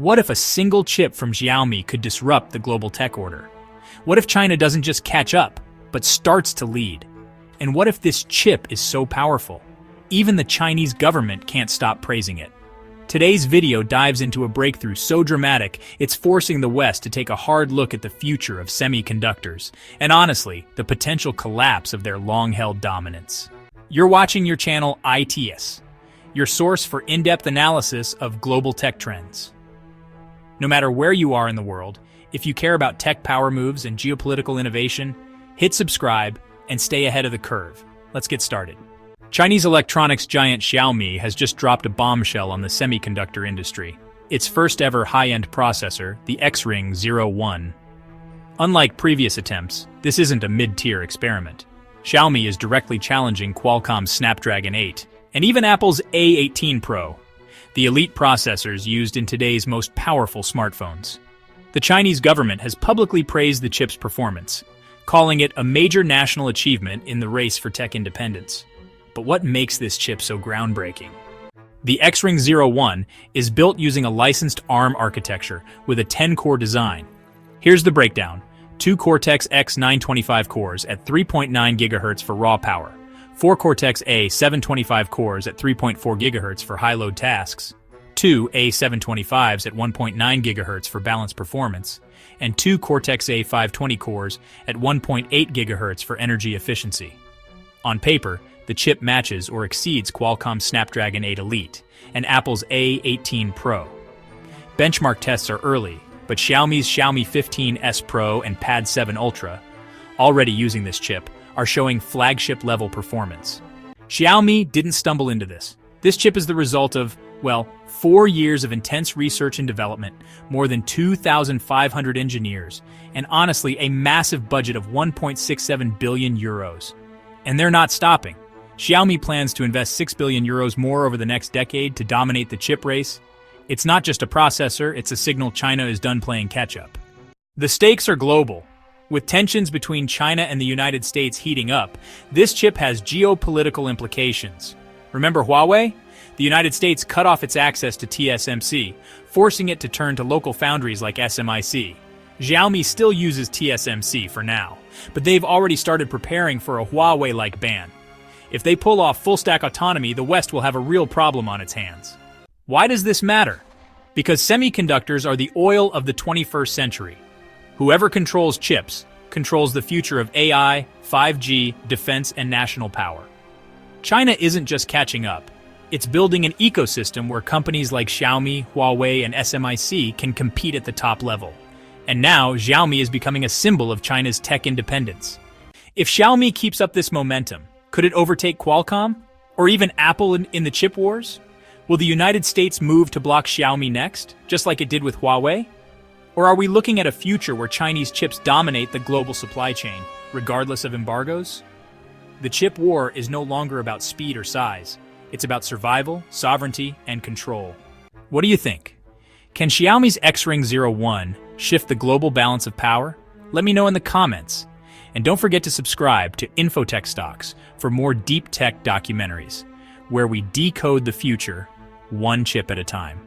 What if a single chip from Xiaomi could disrupt the global tech order? What if China doesn't just catch up, but starts to lead? And what if this chip is so powerful, even the Chinese government can't stop praising it? Today's video dives into a breakthrough so dramatic, it's forcing the West to take a hard look at the future of semiconductors, and honestly, the potential collapse of their long-held dominance. You're watching your channel ITS, your source for in-depth analysis of global tech trends. No matter where you are in the world, if you care about tech power moves and geopolitical innovation, hit subscribe and stay ahead of the curve. Let's get started. Chinese electronics giant Xiaomi has just dropped a bombshell on the semiconductor industry. Its first ever high-end processor, the Xring 01. Unlike previous attempts, this isn't a mid-tier experiment. Xiaomi is directly challenging Qualcomm's Snapdragon 8, and even Apple's A18 Pro, the elite processors used in today's most powerful smartphones. The Chinese government has publicly praised the chip's performance, calling it a major national achievement in the race for tech independence. But what makes this chip so groundbreaking? The Xring 01 is built using a licensed ARM architecture with a 10-core design. Here's the breakdown. 2 Cortex-X 925 cores at 3.9 GHz for raw power, 4 Cortex-A 725 cores at 3.4 GHz for high-load tasks, 2 A725s at 1.9 GHz for balanced performance, and 2 Cortex-A 520 cores at 1.8 GHz for energy efficiency. On paper, the chip matches or exceeds Qualcomm's Snapdragon 8 Elite and Apple's A18 Pro. Benchmark tests are early, but Xiaomi's Xiaomi 15S Pro and Pad 7 Ultra, already using this chip, are showing flagship-level performance. Xiaomi didn't stumble into this. This chip is the result of, 4 years of intense research and development, more than 2,500 engineers, and honestly, a massive budget of 1.67 billion euros. And they're not stopping. Xiaomi plans to invest 6 billion euros more over the next decade to dominate the chip race. It's not just a processor, it's a signal China is done playing catch-up. The stakes are global. With tensions between China and the United States heating up, this chip has geopolitical implications. Remember Huawei? The United States cut off its access to TSMC, forcing it to turn to local foundries like SMIC. Xiaomi still uses TSMC for now, but they've already started preparing for a Huawei-like ban. If they pull off full-stack autonomy, the West will have a real problem on its hands. Why does this matter? Because semiconductors are the oil of the 21st century. Whoever controls chips controls the future of AI, 5G, defense, and national power. China isn't just catching up. It's building an ecosystem where companies like Xiaomi, Huawei, and SMIC can compete at the top level. And now, Xiaomi is becoming a symbol of China's tech independence. If Xiaomi keeps up this momentum, could it overtake Qualcomm? Or even Apple in the chip wars? Will the United States move to block Xiaomi next, just like it did with Huawei? Or are we looking at a future where Chinese chips dominate the global supply chain, regardless of embargoes? The chip war is no longer about speed or size. It's about survival, sovereignty, and control. What do you think? Can Xiaomi's Xring 01 shift the global balance of power? Let me know in the comments. And don't forget to subscribe to Infotech Stocks for more deep tech documentaries, where we decode the future one chip at a time.